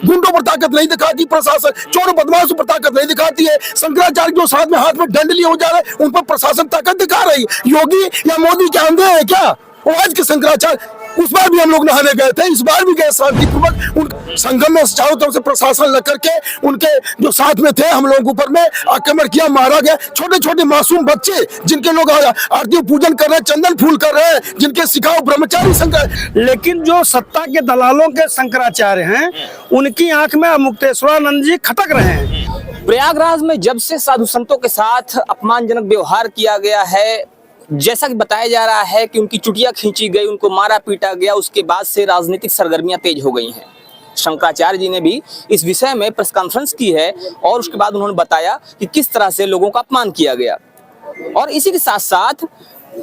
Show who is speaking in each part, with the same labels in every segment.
Speaker 1: गुंडों पर ताकत नहीं दिखाती प्रशासन, चोरों बदमाशों पर ताकत नहीं दिखाती है। शंकराचार्य जो साथ में हाथ में डंड लिए हो जा रहे हैं, उन पर प्रशासन ताकत दिखा रही है। योगी या मोदी क्या अंधे हैं क्या? और आज के शंकराचार्य, उस बार भी हम लोग नहाने गए थे, इस बार भी गए शांतिपूर्वक। उन संगम में चारों तरफ से प्रशासन लग करके उनके जो साथ में थे हम लोगों के ऊपर में आक्रमण किया, मारा गया। छोटे छोटे मासूम बच्चे जिनके लोग आरती पूजन कर रहे हैं, चंदन फूल कर रहे हैं, जिनके सिखाओ ब्रह्मचारी शंकर।
Speaker 2: लेकिन जो सत्ता के दलालों के शंकराचार्य हैं, उनकी आंख में मुक्तेश्वरानंद जी खटक रहे हैं।
Speaker 3: प्रयागराज में जब से साधु संतों के साथ अपमानजनक व्यवहार किया गया है, जैसा कि बताया जा रहा है कि उनकी चुटिया खींची गई, उनको मारा पीटा गया, उसके बाद से राजनीतिक सरगर्मियां तेज हो गई हैं। शंकराचार्य जी ने भी इस विषय में प्रेस कॉन्फ्रेंस की है और उसके बाद उन्होंने बताया कि किस तरह से लोगों का अपमान किया गया। और इसी के साथ साथ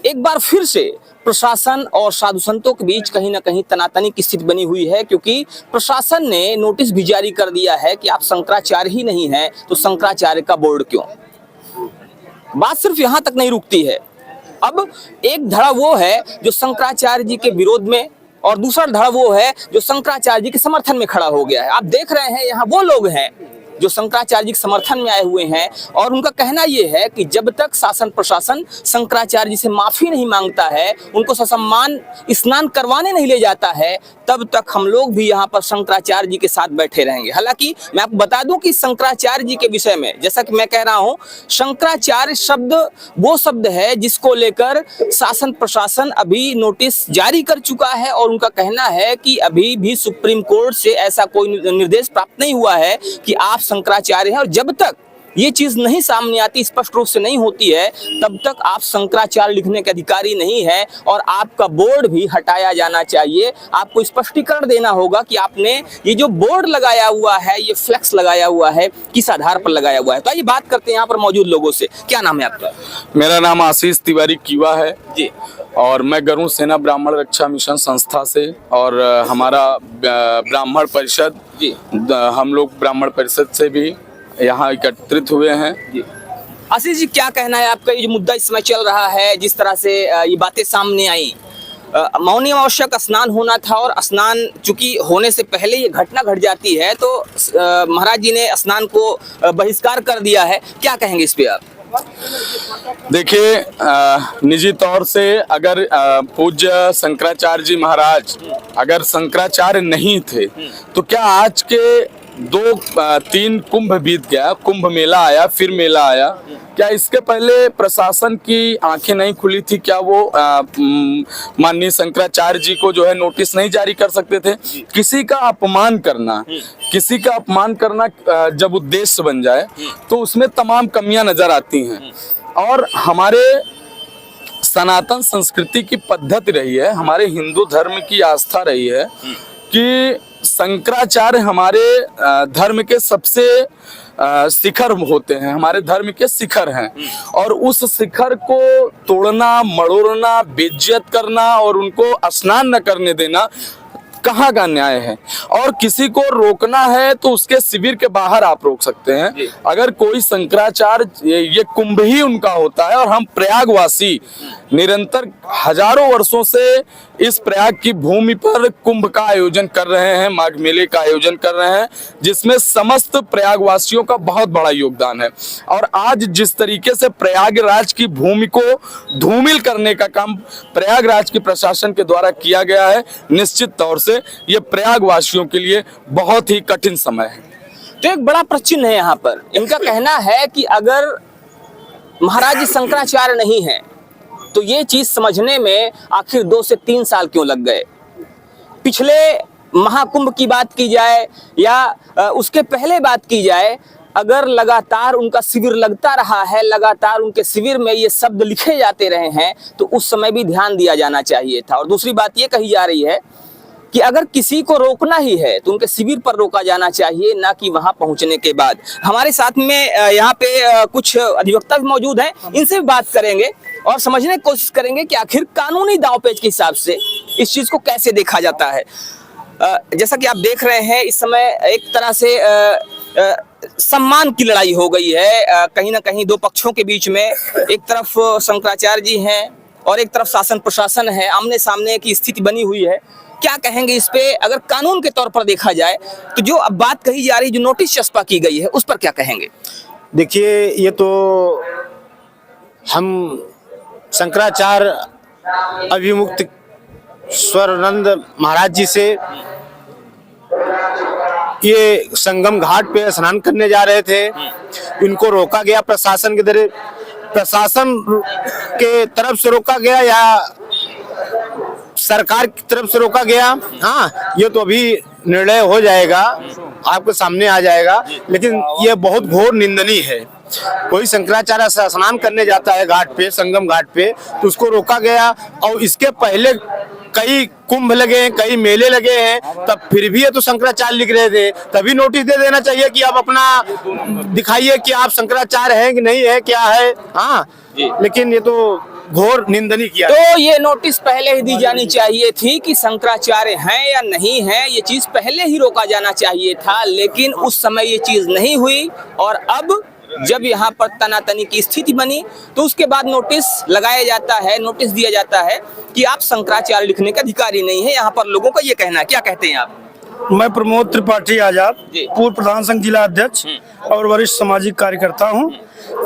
Speaker 3: एक बार फिर से प्रशासन और साधु संतों के बीच कहीं ना कहीं तनातनी की स्थिति बनी हुई है, क्योंकि प्रशासन ने नोटिस भी जारी कर दिया है कि आप शंकराचार्य ही नहीं हैं तो शंकराचार्य का बोर्ड क्यों। बात सिर्फ यहां तक नहीं रुकती है। अब एक धड़ा वो है जो शंकराचार्य जी के विरोध में और दूसरा धड़ा वो है जो शंकराचार्य जी के समर्थन में खड़ा हो गया है। आप देख रहे हैं यहाँ वो लोग हैं जो शंकराचार्य जी के समर्थन में आए हुए हैं और उनका कहना यह है कि जब तक शासन प्रशासन शंकराचार्य जी से माफी नहीं मांगता है, उनको ससम्मान स्नान करवाने नहीं ले जाता है, तब तक हम लोग भी यहाँ पर शंकराचार्य जी के साथ बैठे रहेंगे। हालांकि मैं आपको बता दूं कि शंकराचार्य जी के विषय में जैसा कि मैं कह रहा हूं, शंकराचार्य शब्द वो शब्द है जिसको लेकर शासन प्रशासन अभी नोटिस जारी कर चुका है और उनका कहना है कि अभी भी सुप्रीम कोर्ट से ऐसा कोई निर्देश प्राप्त नहीं हुआ है कि आप शंकराचार्य हैं, और जब तक ये चीज नहीं सामने आती, स्पष्ट रूप से नहीं होती है, तब तक आप शंकराचार्य लिखने के अधिकारी नहीं है और आपका बोर्ड भी हटाया जाना चाहिए। आपको स्पष्टीकरण देना होगा कि आपने ये जो बोर्ड लगाया हुआ है, ये फ्लेक्स लगाया हुआ है, किस आधार पर लगाया हुआ है। तो आइए बात करते हैं यहाँ पर मौजूद लोगों से। क्या नाम है आपका?
Speaker 4: मेरा नाम आशीष तिवारी कीवा है
Speaker 3: जी,
Speaker 4: और मैं गरुड़ सेना ब्राह्मण रक्षा मिशन संस्था से और हमारा ब्राह्मण परिषद
Speaker 3: जी,
Speaker 4: हम लोग ब्राह्मण परिषद से भी यहाँ एकत्रित हुए हैं।
Speaker 3: जी। आशीष जी, क्या कहना है आपका? ये जो मुद्दा इस समय चल रहा है, जिस तरह से ये बातें सामने आई, मौनी आवश्यक स्नान होना था और स्नान चूंकि होने से पहले ये घटना घट जाती है तो महाराज जी ने स्नान को बहिष्कार कर दिया है। क्या कहेंगे इस पे आप?
Speaker 4: देखिए, निजी तौर से अगर पूज्य शंकराचार्य जी महाराज अगर शंकराचार्य नहीं थे तो क्या आज के 2-3 कुंभ बीत गया, कुंभ मेला आया, फिर मेला आया, क्या इसके पहले प्रशासन की आंखें नहीं खुली थी? क्या वो माननीय शंकराचार्य जी को जो है नोटिस नहीं जारी कर सकते थे? किसी का अपमान करना, किसी का अपमान करना जब उद्देश्य बन जाए तो उसमें तमाम कमियां नजर आती हैं। और हमारे सनातन संस्कृति की पद्धति रही है, हमारे हिंदू धर्म की आस्था रही है कि शंकराचार्य हमारे धर्म के सबसे शिखर होते हैं, हमारे धर्म के शिखर हैं, और उस शिखर को तोड़ना, मड़ोड़ना, बेइज्जत करना और उनको स्नान न करने देना कहाँ का न्याय है? और किसी को रोकना है तो उसके शिविर के बाहर आप रोक सकते हैं। अगर कोई शंकराचार्य, ये कुंभ ही उनका होता है और हम प्रयागवासी निरंतर हजारों वर्षों से इस प्रयाग की भूमि पर कुंभ का आयोजन कर रहे हैं, माघ मेले का आयोजन कर रहे हैं, जिसमें समस्त प्रयागवासियों का बहुत बड़ा योगदान है। और आज जिस तरीके से प्रयागराज की भूमि को धूमिल करने का काम प्रयागराज की प्रशासन के द्वारा किया गया है, निश्चित तौर से ये प्रयागवासियों के लिए बहुत ही कठिन समय है।
Speaker 3: तो एक बड़ा प्रश्न है यहाँ पर। इनका कहना है कि अगर महाराज जी शंकराचार्य नहीं है तो ये चीज समझने में आखिर 2 से 3 साल क्यों लग गए? पिछले महाकुंभ की बात की जाए या उसके पहले बात की जाए, अगर लगातार उनका शिविर लगता रहा है, लगातार उनके शिविर में ये शब्द लिखे जाते रहे हैं, तो उस समय भी ध्यान दिया जाना चाहिए था। और दूसरी बात ये कही जा रही है कि अगर किसी को रोकना ही है तो उनके शिविर पर रोका जाना चाहिए, ना कि वहां पहुंचने के बाद। हमारे साथ में यहाँ पे कुछ अधिवक्ता भी मौजूद हैं, इनसे भी बात करेंगे और समझने की कोशिश करेंगे कि आखिर कानूनी दांवपेच के हिसाब से इस चीज को कैसे देखा जाता है। जैसा कि आप देख रहे हैं, इस समय एक तरह से सम्मान की लड़ाई हो गई है। कहीं ना कहीं 2 पक्षों के बीच में, एक तरफ शंकराचार्य जी हैं और एक तरफ शासन प्रशासन है, आमने सामने की स्थिति बनी हुई है। क्या कहेंगे इस पे? अगर कानून के तौर पर देखा जाए तो जो अब बात कही जा रही, जो नोटिस चस्पा की गई है, उस पर क्या कहेंगे?
Speaker 5: देखिए, ये तो हम शंकराचार्य अभिमुक्त स्वरानंद महाराज जी से ये संगम घाट पे स्नान करने जा रहे थे। इनको रोका गया प्रशासन प्रशासन के तरफ से रोका गया या सरकार की तरफ से रोका गया, हाँ, ये तो अभी निर्णय हो जाएगा, आपके सामने आ जाएगा। लेकिन ये बहुत घोर निंदनीय है। कोई शंकराचार्य स्नान करने जाता है घाट पे, संगम घाट पे, तो उसको रोका गया। और इसके पहले कई कुंभ लगे हैं, कई मेले लगे हैं, तब फिर भी ये तो शंकराचार्य लिख रहे थे। तभी नोटिस दे देना चाहिए कि आप अपना दिखाइए कि आप शंकराचार्य हैं कि नहीं है, क्या है, हाँ। लेकिन ये तो घोर निंदनीय किया।
Speaker 3: तो ये नोटिस पहले ही दी जानी चाहिए थी कि शंकराचार्य हैं या नहीं हैं, ये चीज पहले ही रोका जाना चाहिए था। लेकिन उस समय ये चीज नहीं हुई, और अब जब यहाँ पर तनातनी की स्थिति बनी तो उसके बाद नोटिस लगाया जाता है, नोटिस दिया जाता है कि आप शंकराचार्य लिखने का अधिकारी नहीं है। यहाँ पर लोगों का ये कहना है, क्या कहते हैं आप?
Speaker 2: मैं प्रमोद त्रिपाठी आजाद,
Speaker 3: जी।
Speaker 2: पूर्व प्रधान संघ जिला अध्यक्ष और वरिष्ठ सामाजिक कार्यकर्ता हूँ।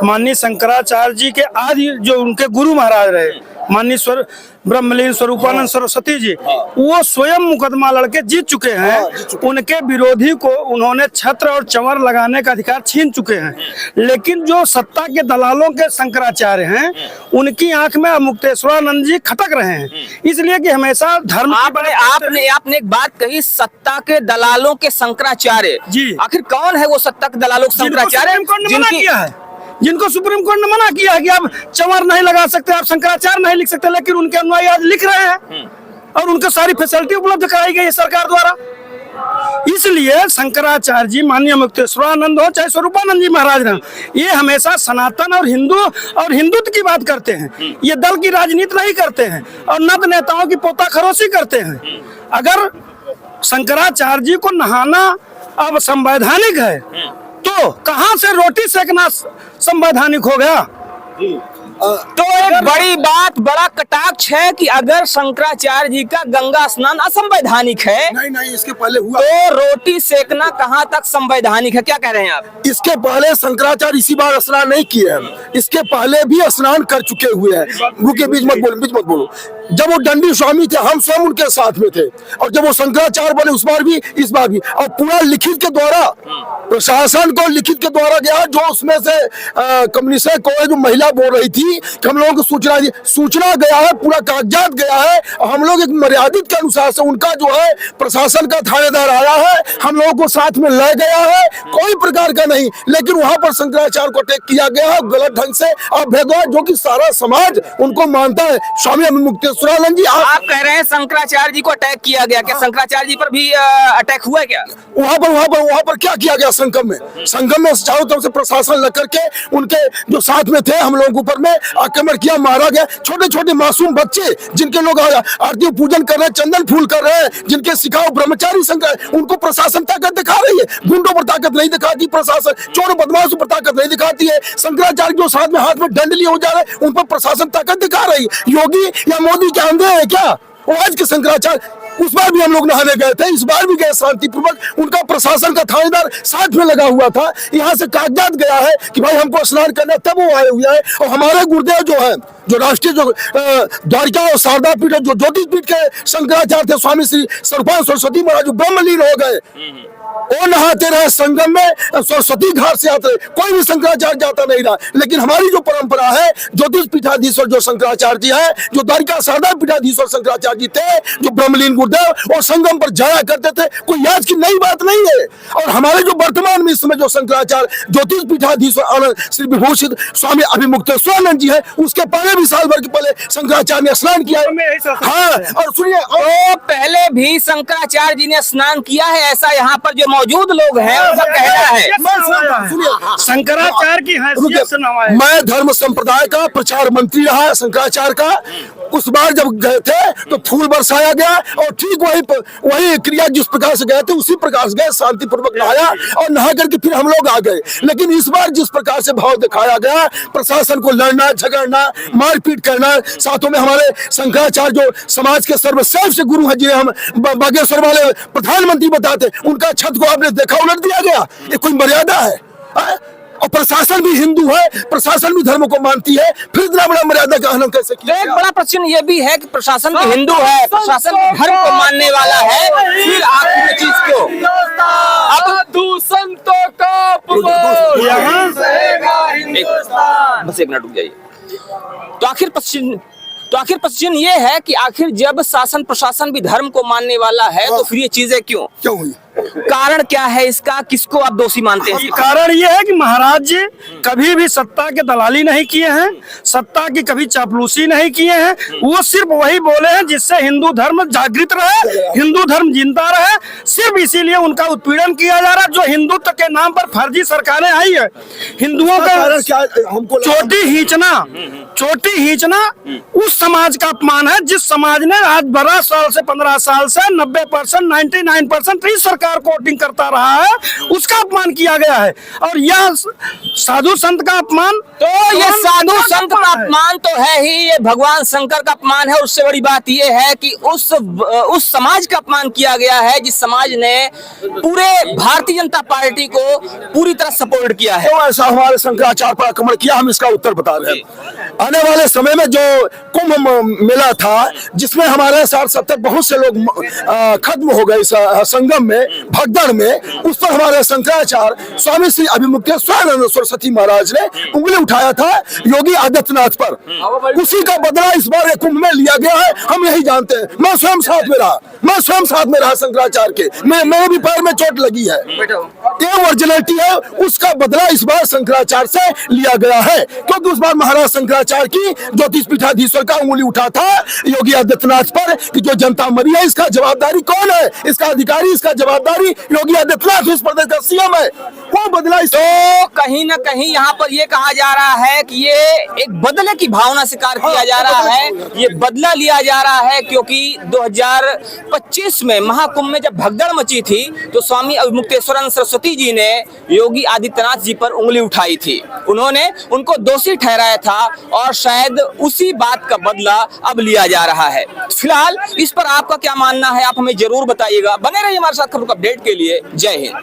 Speaker 2: माननीय शंकराचार्य जी के आदि जो उनके गुरु महाराज रहे, माननीय ब्रह्मलीन स्वरूपानंद सरस्वती जी, वो स्वयं मुकदमा लड़के जीत चुके हैं। उनके विरोधी को उन्होंने छत्र और चंवर लगाने का अधिकार छीन चुके हैं। लेकिन जो सत्ता के दलालों के शंकराचार्य हैं, उनकी आंख में मुक्तेश्वरानंद जी खटक रहे हैं। इसलिए कि हमेशा धर्म
Speaker 3: आपने एक बात कही, सत्ता के दलालों के शंकराचार्य
Speaker 2: जी।
Speaker 3: आखिर कौन है वो सत्ता के दलालों के शंकराचार्य?
Speaker 2: जिनको सुप्रीम कोर्ट ने मना किया है कि आप चंवर नहीं लगा सकते, आप शंकराचार्य नहीं लिख सकते, लेकिन उनके अनुयायी आज लिख रहे हैं और उनको सारी फैसिलिटी उपलब्ध कराई गई है सरकार द्वारा। इसलिए शंकराचार्य जी, माननीय मुक्तेश्वरानंद हो चाहे स्वरूपानंद जी महाराज रहे, ये हमेशा सनातन और हिंदुत्व की बात करते हैं। ये दल की राजनीति नहीं करते हैं और नत नेताओं की पोता खरोशी करते हैं। अगर शंकराचार्य जी को नहाना अब संवैधानिक है तो कहां से रोटी सेकना संवैधानिक हो गया?
Speaker 3: तो एक बड़ी बात, बड़ा कटाक्ष है कि अगर शंकराचार्य जी का गंगा स्नान असंवैधानिक है,
Speaker 1: नहीं, इसके पहले हुआ
Speaker 3: तो रोटी सेकना कहां तक संवैधानिक है? क्या कह रहे हैं आप?
Speaker 1: इसके पहले शंकराचार्य इसी बार स्नान नहीं किए हैं, इसके पहले भी स्नान कर चुके हुए हैं। रुके, बीच मत बोलो। जब वो दंडी स्वामी थे, हम स्वयं उनके साथ में थे, और जब वो शंकराचार्य बने उस बार भी, इस बार भी, और पूरा लिखित के द्वारा, प्रशासन को लिखित के द्वारा गया। जो उसमें से कम्युनिस्ट को जो महिला बोल रही थी कि हम लोगों को सूचना गया है, पूरा कागजात गया है, और हम लोग एक मर्यादित के अनुसार से उनका जो है प्रशासन का थानेदार आया है, हम लोगों को साथ में ले गया है, कोई प्रकार का नहीं। लेकिन वहां पर शंकराचार्य को अटैक किया गया है गलत ढंग से, और भेदभाव जो कि सारा समाज उनको मानता है। स्वामी मुक्तेश्वरानंद जी,
Speaker 3: आप कह रहे हैं शंकराचार्य जी को अटैक किया गया, क्या शंकराचार्य जी पर भी अटैक हुआ है क्या?
Speaker 1: वहां पर क्या किया गया? संगम में चारों तरफ से प्रशासन लग करके उनके जो साथ में थे हम लोगों के ऊपर में आक्रमण किया, मारा गया। छोटे छोटे मासूम बच्चे जिनके लोग आरती पूजन कर रहे हैं, चंदन फूल कर रहे हैं, जिनके सिखाओ ब्रह्मचारी संघ, उनको प्रशासन ताकत दिखा रही है। गुंडों पर ताकत नहीं दिखाती प्रशासन, चोरों बदमाशों पर ताकत नहीं दिखाती है। शंकराचार्य जो साथ में हाथ में डंड लिए हो जा रहे हैं, उन पर प्रशासन ताकत दिखा रही है। योगी या मोदी क्या अंधे हैं क्या? वो आज के शंकराचार्य, उस बार भी हम लोग नहाने गए थे, इस बार भी गए शांतिपूर्वक, उनका प्रशासन का थानेदार साथ में लगा हुआ था। यहाँ से कागजात गया है कि भाई हमको स्नान करना, तब वो आए हुए हैं। और हमारे गुरुदेव जो है, जो राष्ट्रीय जो द्वारिका और शारदा पीठ, जो ज्योतिष पीठ के शंकराचार्य थे, स्वामी श्री स्वरूपानंद सरस्वती महाराज, जो ब्रह्मलीन हो गए, वो नहाते रहे संगम में, सरस्वती घाट से आते रहे, कोई भी शंकराचार्य जाता नहीं रहा। लेकिन हमारी जो परंपरा है, ज्योतिष पीठाधीश्वर जो शंकराचार्य जी है, जो द्वारिका शारदा पीठाधीश्वर शंकराचार्य जी थे, जो ब्रह्मलीन गुरुदेव और संगम पर जाया करते थे, कोई आज की नई बात नहीं है। और हमारे जो वर्तमान में इस समय जो शंकराचार्य ज्योतिष पीठाधीश्वर आनंद श्री विभूषित स्वामी अभिमुक्तेश्वरानंद जी है, उसके पहले भी साल भर के पहले शंकराचार्य ने स्नान किया है। हाँ, और सुनिए,
Speaker 3: पहले भी शंकराचार्य जी ने स्नान किया है, ऐसा यहाँ पर जो जो मौजूद लोग हैं उनका कहना है।
Speaker 1: सुनिए,
Speaker 2: शंकराचार्य की हैसियत से नवाया।
Speaker 1: मैं धर्म संप्रदाय का प्रचार मंत्री रहा शंकराचार्य का। उस बार जब गए थे तो फूल बरसाया गया और ठीक वही क्रिया जिस प्रकार से गए थे उसी प्रकार से गए, शांतिपूर्वक नहाया और नहा करके फिर हम लोग आ गए। लेकिन इस बार जिस प्रकार से भाव दिखाया गया, प्रशासन को लड़ना झगड़ना मारपीट करना, साथों में हमारे शंकराचार्य जो समाज के सर्वश्रेष्ठ गुरु हैं जिन्हें हम बागेश्वर वाले प्रधानमंत्री बताते, उनका छत को आपने देखा उलट दिया गया। ये कोई मर्यादा है? और प्रशासन भी हिंदू है, प्रशासन भी धर्म को मानती है, फिर इतना बड़ा मर्यादा का हनन कैसे
Speaker 3: तो
Speaker 1: किया?
Speaker 3: एक बड़ा प्रश्न ये भी है कि प्रशासन भी हिंदू है, प्रशासन भी धर्म को मानने वाला है, फिर आखिर ये चीज क्यों? अब संतों का बस एक मिनट रुक जाइए। तो आखिर प्रश्न ये है कि आखिर जब शासन प्रशासन भी धर्म को मानने वाला है तो फिर ये चीजें क्यों
Speaker 1: हुई?
Speaker 3: कारण क्या है इसका? किसको आप दोषी मानते हैं?
Speaker 2: कारण ये है कि महाराज जी कभी भी सत्ता के दलाली नहीं किए हैं, सत्ता की कभी चापलूसी नहीं किए हैं। वो सिर्फ वही बोले हैं जिससे हिंदू धर्म जागृत रहे, हिंदू धर्म जिंदा रहे। सिर्फ इसीलिए उनका उत्पीड़न किया जा रहा है। जो हिंदुत्व के नाम पर फर्जी सरकारें आई है, हिंदुओं का
Speaker 1: हमको
Speaker 2: चोटी खींचना उस समाज का अपमान है जिस समाज ने आज 12 साल से 15 साल से 90% 99% इस सरकार को वोटिंग करता रहा है, उसका अपमान किया गया है। और यह साधु संत का अपमान,
Speaker 3: तो ये साधु संत का अपमान तो है ही, ये भगवान शंकर का अपमान है। उससे बड़ी बात ये है कि उस समाज का अपमान किया गया है जिस समाज ने पूरे भारतीय जनता पार्टी को पूरी तरह सपोर्ट किया है।
Speaker 1: तो ऐसा हमारे शंकराचार्य पर आक्रमण किया, हम इसका उत्तर बता रहे हैं। आने वाले समय में जो कुंभ मेला था जिसमें हमारे 60-70 बहुत से लोग खत्म हो गए संगम में, भगदड़ में, उस पर हमारे शंकराचार्य स्वामी श्री अभिमुक्तेश्वरानंद सरस्वती महाराज ने उंगली उठाया था योगी आदित्यनाथ पर। उसी का बदला इस बार कुंभ में लिया गया है, हम यही जानते हैं। मैं स्वयं साथ में रहा शंकराचार्य के, मेरे भी पैर में चोट लगी है। ये ओरिजिनलिटी है, उसका बदला इस बार शंकराचार्य से लिया गया है। क्योंकि उस बार महाराज शंकराचार्य की ज्योतिष पीठाधीश्वर का उंगली उठा था योगी आदित्यनाथ पर कि जो जनता मरी है इसका जवाबदारी कौन है, इसका अधिकारी, इसका जवाबदारी योगी आदित्यनाथ इस प्रदेश का सीएम है। वो बदला तो
Speaker 3: कहीं ना कहीं यहाँ पर ये कहा जा रहा है कि ये एक बदले की भावना स्वीकार किया जा रहा है, ये बदला लिया जा रहा है। क्योंकि 2025 में महाकुंभ में जब भगदड़ मची थी तो स्वामी अभिमुक्तेश्वरानंद सरस्वती जी ने योगी आदित्यनाथ जी पर उंगली उठाई थी, उन्होंने उनको दोषी ठहराया था और शायद उसी बात का बदला अब लिया जा रहा है। फिलहाल इस पर आपका क्या मानना है आप हमें जरूर बताइएगा। बने रहिए हमारे साथ खबरों का अपडेट के लिए। जय हिंद।